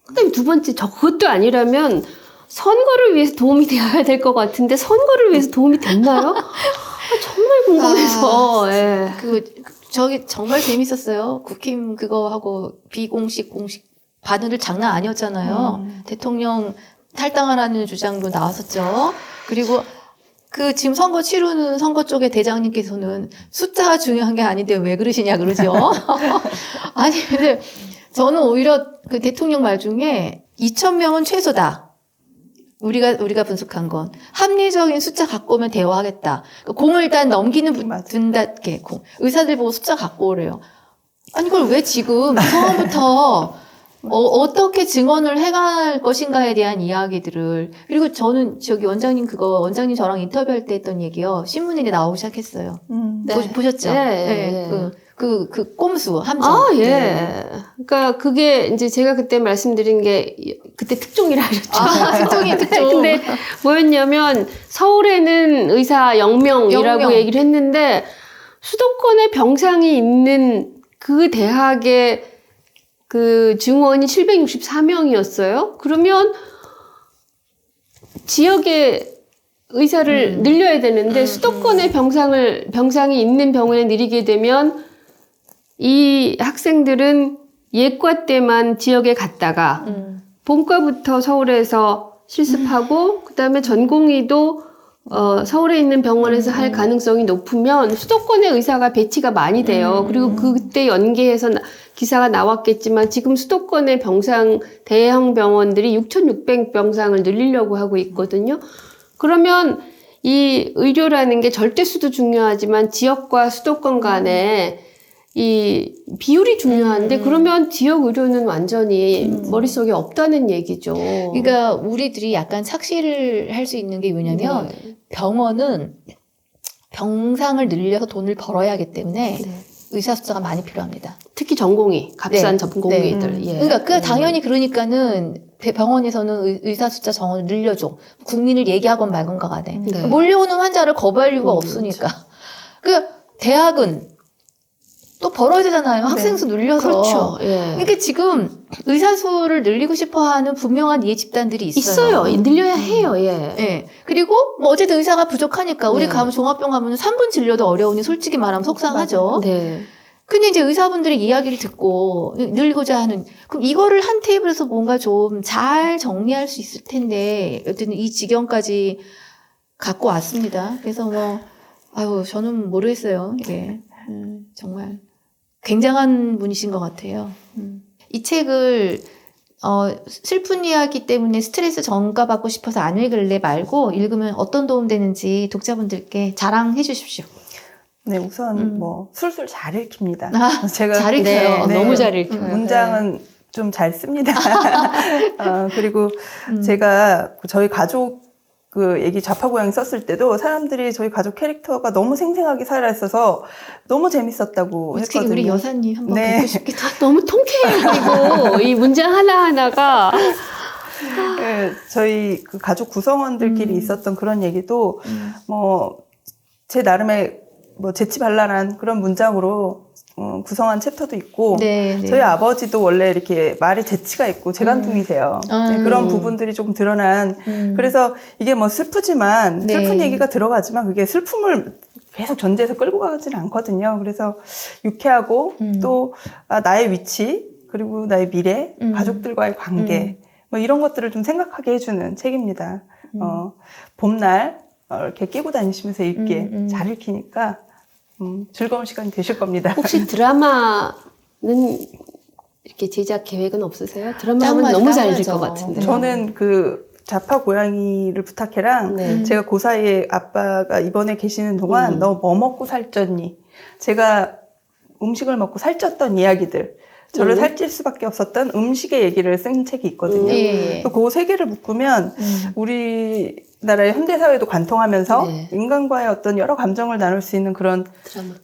그다음에 두 번째, 그것도 아니라면 선거를 위해서 도움이 되어야 될 것 같은데 선거를 위해서 도움이 됐나요? 정말 궁금해서. 예. 정말 재밌었어요. 국힘 그거 하고 비공식 공식 반응들 장난 아니었잖아요. 대통령 탈당하라는 주장도 나왔었죠. 그리고 지금 선거 치르는 선거 쪽에 대장님께서는 숫자가 중요한 게 아닌데 왜 그러시냐 그러죠. 아니 근데 저는 오히려 그 대통령 말 중에 2,000명은 최소다. 우리가 분석한 건 합리적인 숫자 갖고 오면 대화하겠다. 공을 일단 넘기는 든다게 의사들 보고 숫자 갖고 오래요. 아니 이걸 왜 지금 처음부터 어떻게 증언을 해갈 것인가에 대한 이야기들을 그리고 저는 원장님 저랑 인터뷰할 때 했던 얘기요. 신문에 나오기 시작했어요. 네. 보셨죠? 네. 그 꼼수, 함정. 아, 예. 네. 그러니까 그게 이제 제가 그때 말씀드린 게 그때 특종이라 그랬죠. 특종. 근데 뭐였냐면 서울에는 의사 0명이라고 영명. 얘기를 했는데 수도권에 병상이 있는 그 대학의 그 증원이 764명이었어요. 그러면 지역의 의사를 늘려야 되는데 수도권에 병상이 있는 병원에 늘리게 되면 이 학생들은 예과 때만 지역에 갔다가 본과부터 서울에서 실습하고 그다음에 전공의도 서울에 있는 병원에서 할 가능성이 높으면 수도권의 의사가 배치가 많이 돼요. 그리고 그때 연계해서 기사가 나왔겠지만 지금 수도권의 병상 대형 병원들이 6,600병상을 늘리려고 하고 있거든요. 그러면 이 의료라는 게 절대수도 중요하지만 지역과 수도권 간에 이 비율이 중요한데 그러면 지역 의료는 완전히 머릿속에 없다는 얘기죠. 그러니까 우리들이 약간 착시를 할 수 있는 게 뭐냐면 병원은 병상을 늘려서 돈을 벌어야 하기 때문에 의사 숫자가 많이 필요합니다. 특히 전공의, 값싼 전공의들. 예. 그러니까 당연히 그러니까는 병원에서는 의사 숫자 정원을 늘려줘. 국민을 얘기하건 말건가 간에. 네. 몰려오는 환자를 거부할 이유가 없으니까. 그 대학은 또 벌어야 되잖아요. 학생 수 늘려서. 그렇죠. 예. 그러니까 지금 의사 수를 늘리고 싶어하는 분명한 이해 집단들이 있어요. 늘려야 해요. 예. 네. 그리고 뭐 어쨌든 의사가 부족하니까 우리 네. 가면 종합병 가면 3분 진료도 어려우니 솔직히 말하면 속상하죠. 네. 근데 이제 의사분들의 이야기를 듣고 늘고자 하는, 그럼 이거를 한 테이블에서 뭔가 좀 잘 정리할 수 있을 텐데, 여튼 이 지경까지 갖고 왔습니다. 그래서 뭐, 아유, 저는 모르겠어요. 이게. 정말 굉장한 분이신 것 같아요. 이 책을, 슬픈 이야기 때문에 스트레스 전가받고 싶어서 안 읽을래 말고 읽으면 어떤 도움 되는지 독자분들께 자랑해 주십시오. 네, 우선 뭐 술술 잘 읽힙니다. 제가 잘 읽혀요. 네. 너무 잘 읽혀요. 문장은 좀 잘 씁니다. 그리고 제가 저희 가족 그 얘기 좌파고양이 썼을 때도 사람들이 저희 가족 캐릭터가 너무 생생하게 살아있어서 너무 재밌었다고 특히 했거든요. 우리 여사님 한번 네. 뵙고 싶기도 하고. 너무 통쾌해요. 그리고 이 문장 하나하나가 네, 저희 그 가족 구성원들끼리 있었던 그런 얘기도 뭐 제 나름의 뭐 재치발랄한 그런 문장으로 구성한 챕터도 있고 네, 네. 저희 아버지도 원래 이렇게 말에 재치가 있고 재간둥이세요. 네, 그런 부분들이 조금 드러난 그래서 이게 뭐 슬프지만 네. 슬픈 얘기가 들어가지만 그게 슬픔을 계속 전제해서 끌고 가지는 않거든요. 그래서 유쾌하고 또 나의 위치 그리고 나의 미래 가족들과의 관계 뭐 이런 것들을 좀 생각하게 해주는 책입니다. 봄날 이렇게 끼고 다니시면서 읽기에 잘 읽히니까 즐거운 시간이 되실 겁니다. 혹시 드라마는 이렇게 제작 계획은 없으세요? 드라마 하면 짱 너무 잘 맞아요. 될 것 같은데. 저는 그 자파 고양이를 부탁해랑 네. 제가 그 사이에 아빠가 입원해 계시는 동안 너 뭐 먹고 살쪘니? 제가 음식을 먹고 살쪘던 이야기들 저를 살찔 수밖에 없었던 음식의 얘기를 쓴 책이 있거든요. 예. 그 세 개를 묶으면 우리나라의 현대사회도 관통하면서 네. 인간과의 어떤 여러 감정을 나눌 수 있는 그런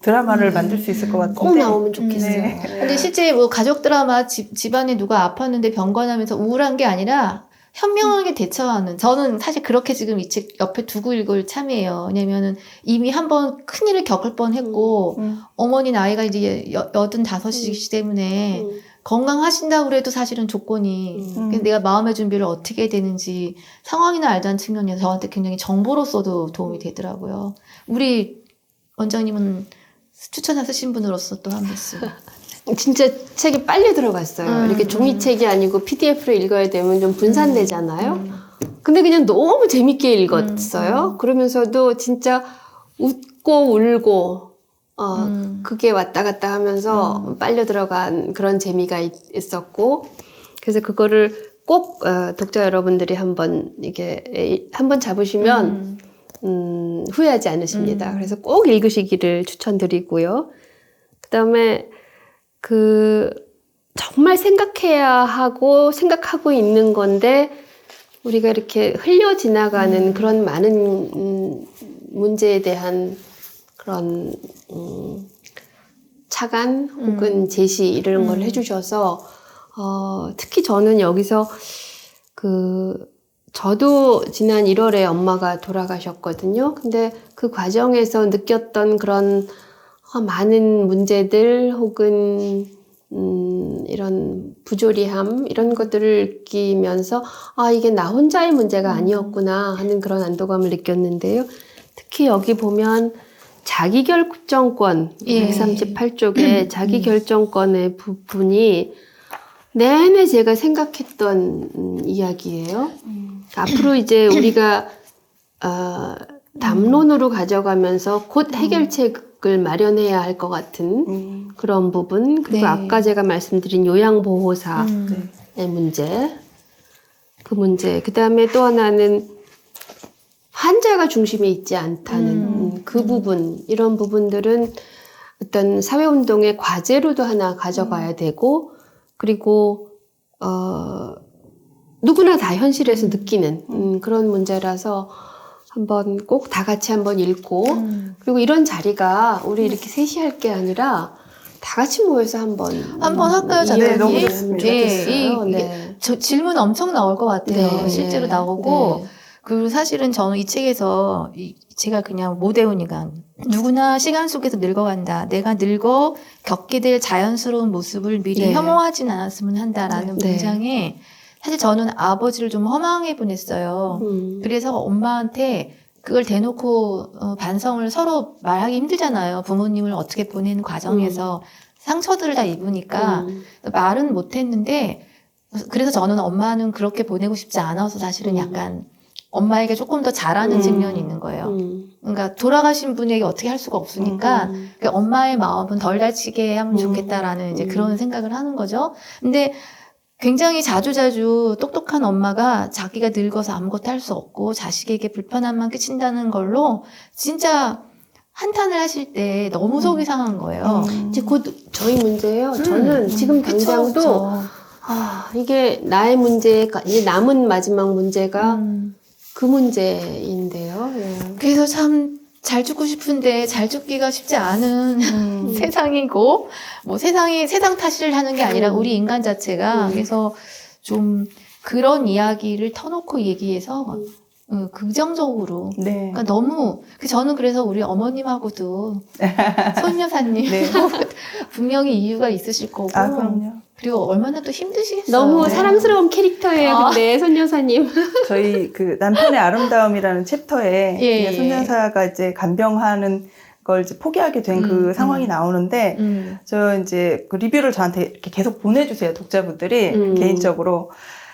드라마를 만들 수 있을 것 같은데 꼭 나오면 좋겠어요. 네. 근데 실제 뭐 가족 드라마 집안에 누가 아팠는데 병관하면서 우울한 게 아니라 현명하게 대처하는, 저는 사실 그렇게 지금 이 책 옆에 두고 읽을 참이에요. 왜냐면은 이미 한번 큰일을 겪을 뻔 했고 어머니 나이가 이제 85이시기 때문에 건강하신다고 그래도 사실은 조건이 그래서 내가 마음의 준비를 어떻게 해야 되는지 상황이나 알다는 측면에서 저한테 굉장히 정보로서도 도움이 되더라고요. 우리 원장님은 추천해 쓰신 분으로서 또 한 말씀. 진짜 책이 빨리 들어갔어요. 이렇게 종이책이 아니고 PDF로 읽어야 되면 좀 분산되잖아요. 근데 그냥 너무 재밌게 읽었어요. 그러면서도 진짜 웃고 울고 그게 왔다 갔다 하면서 빨려 들어간 그런 재미가 있었고 그래서 그거를 꼭 독자 여러분들이 한번 이게 한번 잡으시면 후회하지 않으십니다. 그래서 꼭 읽으시기를 추천드리고요. 그다음에 정말 생각해야 하고 생각하고 있는 건데 우리가 이렇게 흘려 지나가는 그런 많은 문제에 대한 그런 차관 혹은 제시 이런 걸 해주셔서 특히 저는 여기서 저도 지난 1월에 엄마가 돌아가셨거든요. 근데 그 과정에서 느꼈던 그런 많은 문제들 혹은 이런 부조리함 이런 것들을 느끼면서 이게 나 혼자의 문제가 아니었구나 하는 그런 안도감을 느꼈는데요. 특히 여기 보면 자기결정권 138쪽에 자기결정권의 부분이 내내 제가 생각했던 이야기예요. 앞으로 이제 우리가 담론으로 가져가면서 곧 해결책을 마련해야 할 것 같은 그런 부분. 그리고 네. 아까 제가 말씀드린 요양보호사의 문제, 그 문제. 그 다음에 또 하나는 환자가 중심에 있지 않다는 그 부분. 이런 부분들은 어떤 사회운동의 과제로도 하나 가져가야 되고, 그리고 누구나 다 현실에서 느끼는 그런 문제라서 한번 꼭 다 같이 한번 읽고 그리고 이런 자리가 우리 이렇게 셋이 할 게 아니라 다 같이 모여서 한번 할까요, 이야기 네, 너무 하면 좋습니다. 좋겠어요. 이게 질문 엄청 나올 것 같아요. 네. 실제로 나오고. 네. 그리고 사실은 저는 이 책에서 제가 그냥 모대우니까 누구나 시간 속에서 늙어간다. 내가 늙어 겪게 될 자연스러운 모습을 미리 네. 혐오하진 않았으면 한다라는 네. 문장에 사실 저는 아버지를 좀 허망해 보냈어요. 그래서 엄마한테 그걸 대놓고 반성을 서로 말하기 힘들잖아요. 부모님을 어떻게 보내는 과정에서 상처들을 다 입으니까 말은 못했는데 그래서 저는 엄마는 그렇게 보내고 싶지 않아서 사실은 약간 엄마에게 조금 더 잘하는 측면이 있는 거예요. 그러니까 돌아가신 분에게 어떻게 할 수가 없으니까 그러니까 엄마의 마음은 덜 다치게 하면 좋겠다라는 이제 그런 생각을 하는 거죠. 근데 굉장히 자주자주 똑똑한 엄마가 자기가 늙어서 아무것도 할 수 없고 자식에게 불편함만 끼친다는 걸로 진짜 한탄을 하실 때 너무 속이 상한 거예요. 이제 곧 저희 문제예요. 저는 지금 당장도 그쵸. 이게 나의 문제, 이제 남은 마지막 문제가 그 문제인데요. 예. 그래서 참 잘 죽고 싶은데 잘 죽기가 쉽지 않은 세상이고, 뭐 세상 탓을 하는 게 아니라 우리 인간 자체가, 그래서 좀 그런 이야기를 터놓고 얘기해서, 긍정적으로. 네. 그러니까 너무, 저는 그래서 우리 어머님하고도, 손 여사님, 네. 분명히 이유가 있으실 거고, 그럼요. 그리고 얼마나 또 힘드시겠어요. 너무 네. 사랑스러운 캐릭터예요. 근데 손 여사님. 저희 그 남편의 아름다움이라는 챕터에 예, 예. 손여사가 이제 간병하는 걸 이제 포기하게 된 그 상황이 나오는데 저 이제 그 리뷰를 저한테 이렇게 계속 보내주세요, 독자분들이 개인적으로.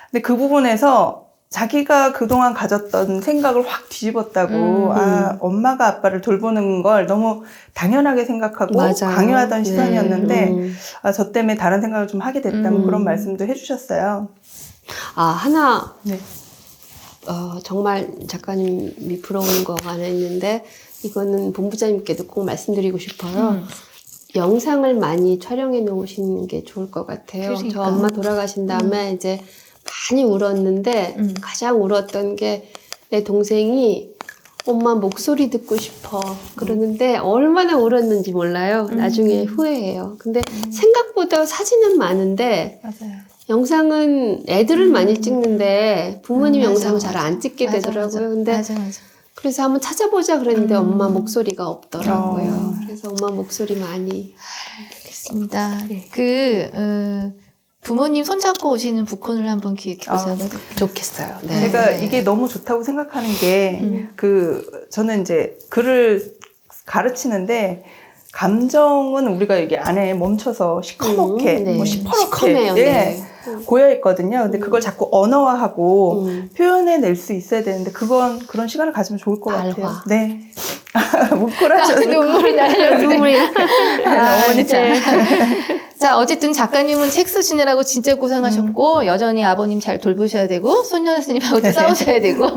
근데 그 부분에서 자기가 그동안 가졌던 생각을 확 뒤집었다고, 엄마가 아빠를 돌보는 걸 너무 당연하게 생각하고 맞아요. 강요하던 시선이었는데, 네. 저 때문에 다른 생각을 좀 하게 됐다는 그런 말씀도 해주셨어요. 하나, 네. 정말 작가님이 부러운 거가 하나 있는데, 이거는 본부장님께도 꼭 말씀드리고 싶어요. 영상을 많이 촬영해 놓으시는 게 좋을 것 같아요. 그러니까. 저 엄마 돌아가신 다음에 이제 많이 울었는데, 가장 울었던 게 내 동생이 엄마 목소리 듣고 싶어 그러는데 얼마나 울었는지 몰라요. 나중에 후회해요. 근데 생각보다 사진은 많은데 맞아요. 영상은 애들을 많이 찍는데 부모님 맞아, 영상 맞아. 잘 안 찍게 맞아, 되더라고요. 근데 맞아. 그래서 한번 찾아보자 그랬는데 엄마 목소리가 없더라고요. 어. 그래서 엄마 목소리 많이. 알겠습니다. 부모님 손잡고 오시는 북콘을 한번 기획해보세요. 좋겠어요. 네. 제가 이게 너무 좋다고 생각하는 게, 저는 이제 글을 가르치는데, 감정은 우리가 이게 안에 멈춰서 시커멓게, 네. 뭐 시퍼렇게, 시커매요. 예, 네. 고여있거든요. 근데 그걸 자꾸 언어화하고 표현해낼 수 있어야 되는데, 그런 시간을 가지면 좋을 것 발화. 같아요. 네. 뭉클하죠. 눈물이 나요. 눈물이 어머니 참. 자, 어쨌든 작가님은 책 쓰시느라고 진짜 고생하셨고, 여전히 아버님 잘 돌보셔야 되고, 손녀스님하고도 싸우셔야 되고,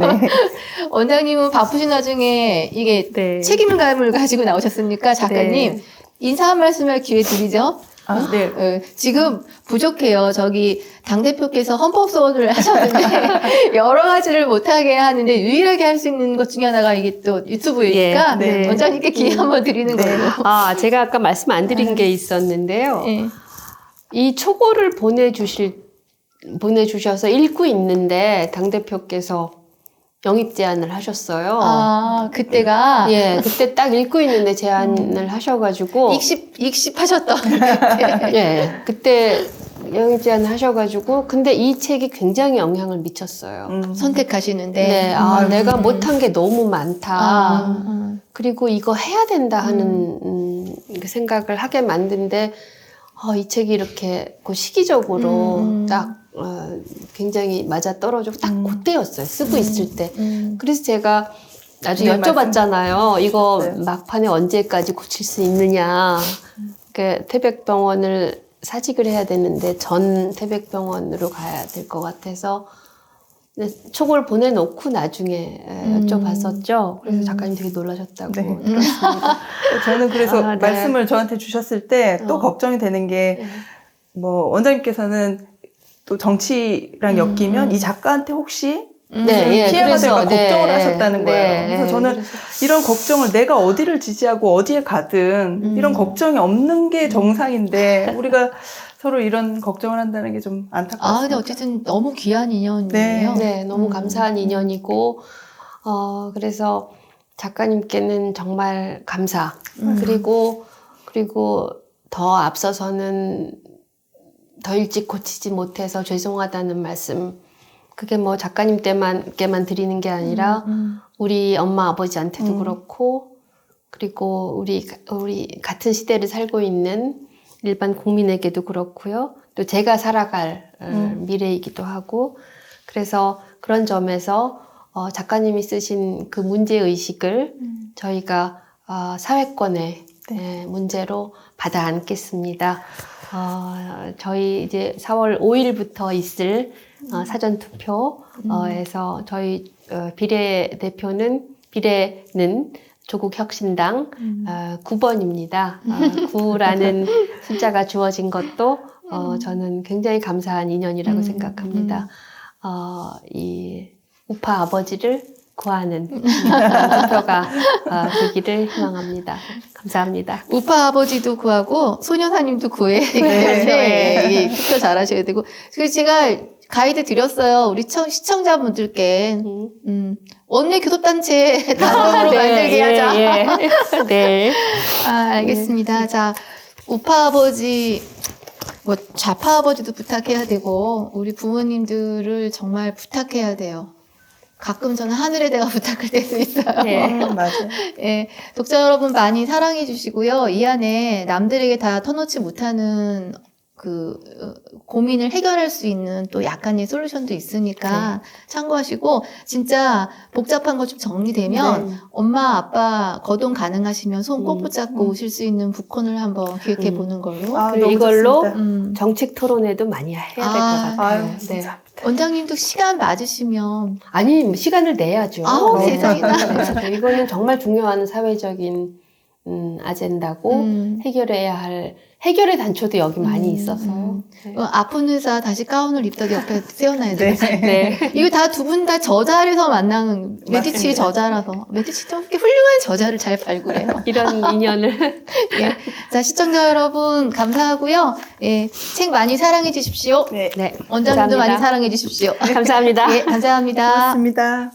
원장님은 바쁘신 와중에 이게 책임감을 가지고 나오셨으니까 작가님, 인사 한 말씀 할 기회 드리죠? 아, 네. 지금 부족해요. 저기 당대표께서 헌법소원을 하셨는데 여러 가지를 못하게 하는데 유일하게 할 수 있는 것 중에 하나가 이게 또 유튜브니까 예, 네. 원장님께 기회 한번 드리는 네. 거예요. 아, 제가 아까 말씀 안 드린 게 있었는데요. 예. 이 초고를 보내주셔서 읽고 있는데 당대표께서 영입 제안을 하셨어요. 아, 그때가 예, 그때 딱 읽고 있는데 제안을 하셔가지고. 익십하셨던 그때. 예, 그때 영입 제안을 하셔가지고. 근데 이 책이 굉장히 영향을 미쳤어요. 선택하시는데. 네, 내가 못한 게 너무 많다. 그리고 이거 해야 된다 하는 그 생각을 하게 만든데, 이 책이 이렇게 그 시기적으로 딱 굉장히 맞아 떨어지고 딱 그때였어요. 쓰고 있을 때. 그래서 제가 나중에 네, 여쭤봤잖아요. 이거 네. 막판에 언제까지 고칠 수 있느냐. 그 태백병원을 사직을 해야 되는데 전 태백병원으로 가야 될 것 같아서 촉을 보내놓고 나중에 여쭤봤었죠. 그래서 작가님 되게 놀라셨다고 네. 들었습니다. 저는 그래서 네. 말씀을 저한테 주셨을 때 또 걱정이 되는 게, 네. 뭐, 원장님께서는 또 정치랑 엮이면 이 작가한테 혹시 네, 피해가 될까 그래서, 걱정을 네, 하셨다는 거예요. 그래서 저는 이런 걱정을 내가 어디를 지지하고 어디에 가든 이런 걱정이 없는 게 정상인데 우리가 서로 이런 걱정을 한다는 게 좀 안타깝습니다. 근데 어쨌든 너무 귀한 인연이에요. 네, 너무 감사한 인연이고, 그래서 작가님께는 정말 감사. 그리고 더 앞서서는 더 일찍 고치지 못해서 죄송하다는 말씀. 그게 뭐 작가님께만 드리는 게 아니라, 우리 엄마 아버지한테도 그렇고, 그리고 우리 같은 시대를 살고 있는 일반 국민에게도 그렇고요. 또 제가 살아갈 미래이기도 하고, 그래서 그런 점에서 작가님이 쓰신 그 문제의식을 저희가 사회권의 문제로 받아 안겠습니다. 저희 이제 4월 5일부터 있을 사전투표에서 저희 비례는 조국혁신당 9번입니다. 9라는 숫자가 주어진 것도 저는 굉장히 감사한 인연이라고 생각합니다. 이 우파 아버지를 구하는 투표가 되기를 희망합니다. 감사합니다. 우파 아버지도 구하고 소년사님도 구해야 되기 때문에 투표 잘하셔야 되고. 그래서 제가 가이드 드렸어요. 우리 시청자분들께 원내 교섭단체 단독으로 만들게 하자. 네. 알겠습니다. 자, 우파 아버지, 뭐 좌파 아버지도 부탁해야 되고 우리 부모님들을 정말 부탁해야 돼요. 가끔 저는 하늘에다가 부탁할 때도 있어요. 네. 맞아요. 예, 독자 여러분 많이 사랑해 주시고요. 이 안에 남들에게 다 터놓지 못하는 고민을 해결할 수 있는 또 약간의 솔루션도 있으니까 참고하시고, 진짜 복잡한 거 좀 정리되면 엄마, 아빠 거동 가능하시면 손 꼭 붙잡고 오실 수 있는 북콘을 한번 기획해 보는 걸로. 그리고 너무 이걸로 좋습니다. 정책 토론회도 많이 해야 될 것 같아요. 아유, 네. 진짜. 원장님도 시간 맞으시면. 아니, 시간을 내야죠. 아우, 네. 세상에나. 네. 이거는 정말 중요한 사회적인 아젠다고 해결의 단초도 여기 많이 있어서. 네. 아픈 의사 다시 가운을 입더니 옆에 세워놔야 돼요. 네. 이거 다 두 분 다 저자에서 만난 메디치의 저자라서. 메디치도 이렇게 훌륭한 저자를 잘 발굴해요. 이런 인연을. 예. 자, 시청자 여러분, 감사하고요. 예, 책 많이 사랑해 주십시오. 네. 네. 원장님도 감사합니다. 많이 사랑해 주십시오. 감사합니다. 예, 감사합니다. 고맙습니다.